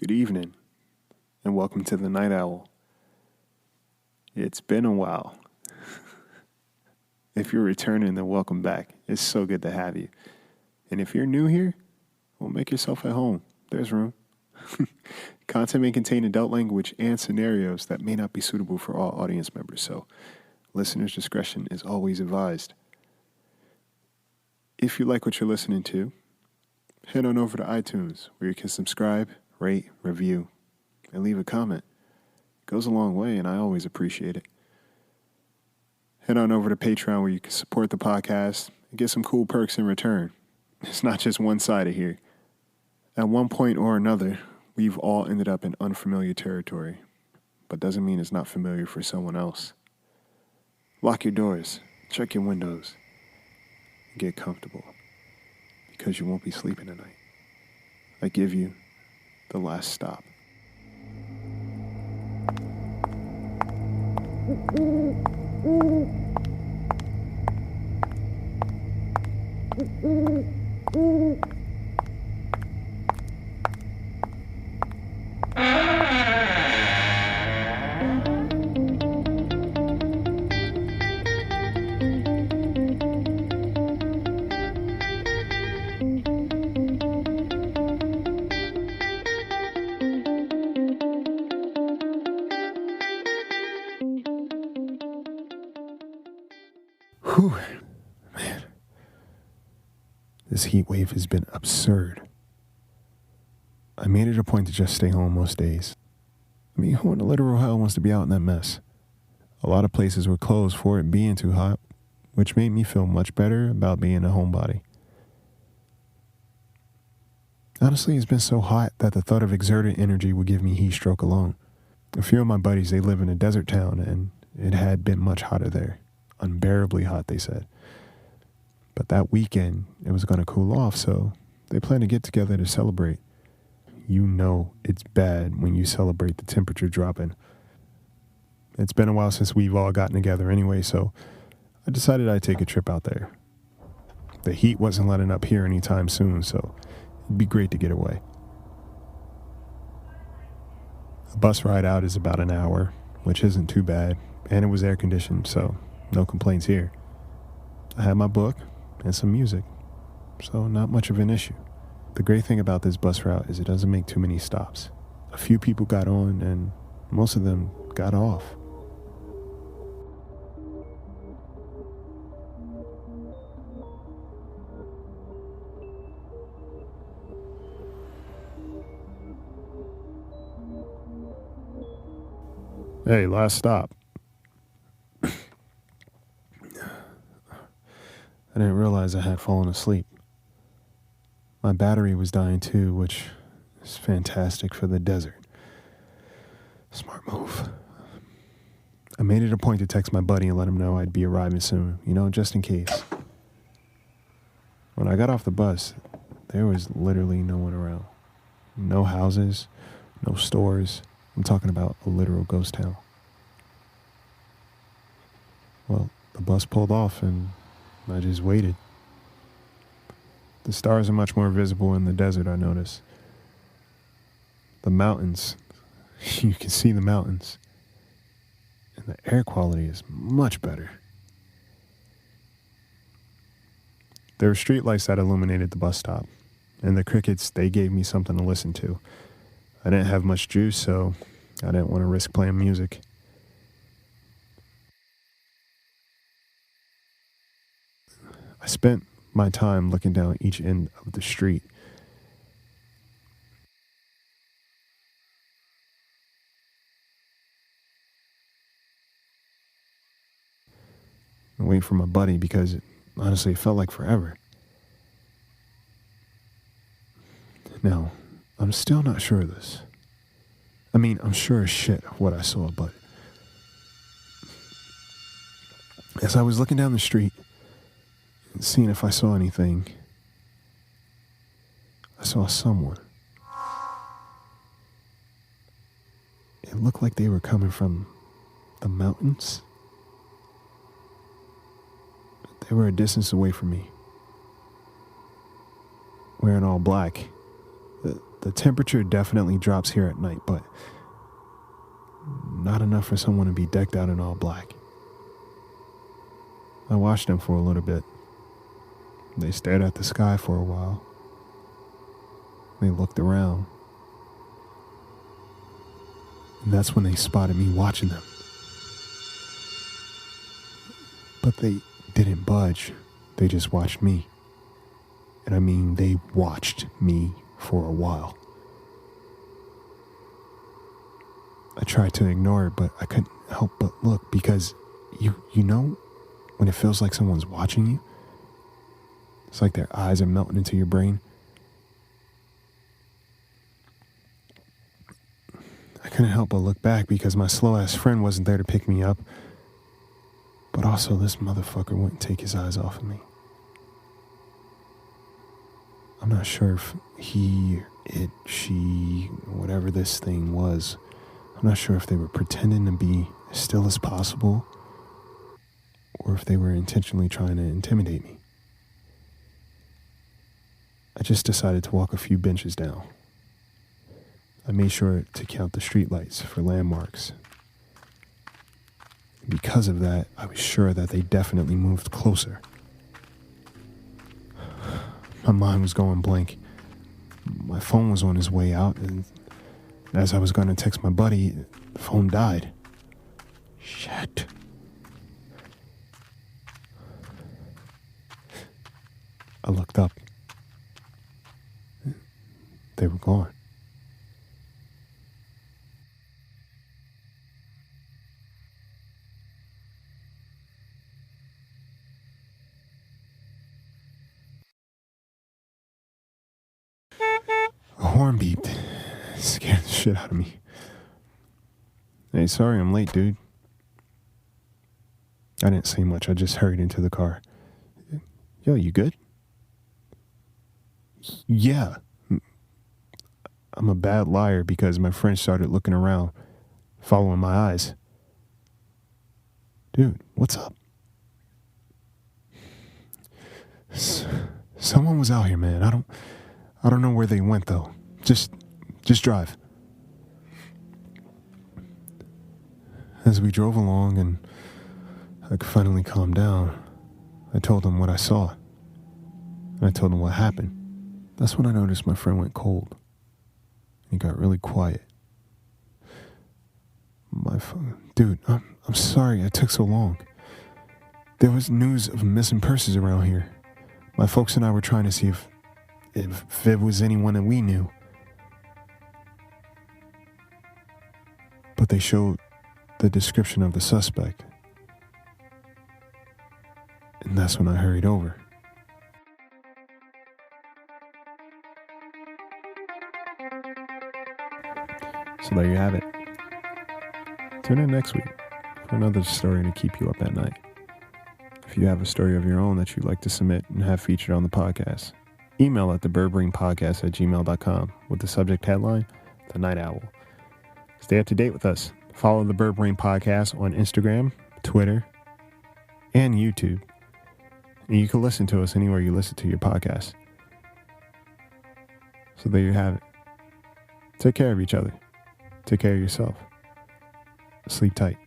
Good evening, and welcome to the Night Owl. It's been a while. If you're returning, then welcome back. It's so good to have you. And if you're new here, well, make yourself at home. There's room. Content may contain adult language and scenarios that may not be suitable for all audience members, so listener's discretion is always advised. If you like what you're listening to, head on over to iTunes, where you can subscribe, rate, review, and leave a comment. It goes a long way, and I always appreciate it. Head on over to Patreon, where you can support the podcast and get some cool perks in return. It's not just one-sided here. At one point or another, we've all ended up in unfamiliar territory, but doesn't mean it's not familiar for someone else. Lock your doors, check your windows, and get comfortable, because you won't be sleeping tonight. I give you the last stop. Whew, man. This heat wave has been absurd. I made it a point to just stay home most days. I mean, who in the literal hell wants to be out in that mess? A lot of places were closed for it being too hot, which made me feel much better about being a homebody. Honestly, it's been so hot that the thought of exerted energy would give me heat stroke alone. A few of my buddies, they live in a desert town, and it had been much hotter there. Unbearably hot, they said. But that weekend, it was going to cool off, so they planned to get together to celebrate. You know it's bad when you celebrate the temperature dropping. It's been a while since we've all gotten together anyway, so I decided I'd take a trip out there. The heat wasn't letting up here anytime soon, so it'd be great to get away. A bus ride out is about an hour, which isn't too bad, and it was air conditioned, so no complaints here. I had my book and some music, so not much of an issue. The great thing about this bus route is it doesn't make too many stops. A few people got on, and most of them got off. Hey, last stop. I didn't realize I had fallen asleep. My battery was dying too, which is fantastic for the desert. Smart move. I made it a point to text my buddy and let him know I'd be arriving soon, just in case. When I got off the bus, there was literally no one around. No houses, no stores. I'm talking about a literal ghost town. Well, the bus pulled off and I just waited. The stars are much more visible in the desert, I noticed. The mountains, you can see the mountains. And the air quality is much better. There were streetlights that illuminated the bus stop. And the crickets, they gave me something to listen to. I didn't have much juice, so I didn't want to risk playing music. I spent my time looking down each end of the street. And wait for my buddy because honestly it felt like forever. Now, I'm still not sure of this. I mean, I'm sure as shit of what I saw, but as I was looking down the street, seeing if I saw anything, I saw someone. It looked like they were coming from the mountains. They were a distance away from me, wearing all black. the temperature definitely drops here at night, but not enough for someone to be decked out in all black. I watched them for a little bit. They stared at the sky for a while. They looked around. And that's when they spotted me watching them. But they didn't budge. They just watched me. And I mean, they watched me for a while. I tried to ignore it, but I couldn't help but look because you know when it feels like someone's watching you? It's like their eyes are melting into your brain. I couldn't help but look back because my slow-ass friend wasn't there to pick me up. But also, this motherfucker wouldn't take his eyes off of me. I'm not sure if he, it, she, whatever this thing was, I'm not sure if they were pretending to be as still as possible or if they were intentionally trying to intimidate me. I just decided to walk a few benches down. I made sure to count the streetlights for landmarks. Because of that, I was sure that they definitely moved closer. My mind was going blank. My phone was on its way out, and as I was going to text my buddy, the phone died. Shit. I looked up. They were gone. A horn beeped. It scared the shit out of me. Hey, sorry I'm late, dude. I didn't say much. I just hurried into the car. Yo, you good? Yeah. I'm a bad liar because my friend started looking around, following my eyes. Dude, what's up? Someone was out here, man. I don't know where they went though. Just drive. As we drove along and I could finally calm down, I told him what I saw. And I told him what happened. That's when I noticed my friend went cold. He got really quiet. Dude, I'm sorry it took so long. There was news of missing persons around here. My folks and I were trying to see if it was anyone that we knew. But they showed the description of the suspect. And that's when I hurried over. So there you have it. Tune in next week for another story to keep you up at night. If you have a story of your own that you'd like to submit and have featured on the podcast, email at thebirdbrainpodcast@gmail.com with the subject headline, The Night Owl. Stay up to date with us. Follow the Bird Brain Podcast on Instagram, Twitter, and YouTube. And you can listen to us anywhere you listen to your podcast. So there you have it. Take care of each other. Take care of yourself. Sleep tight.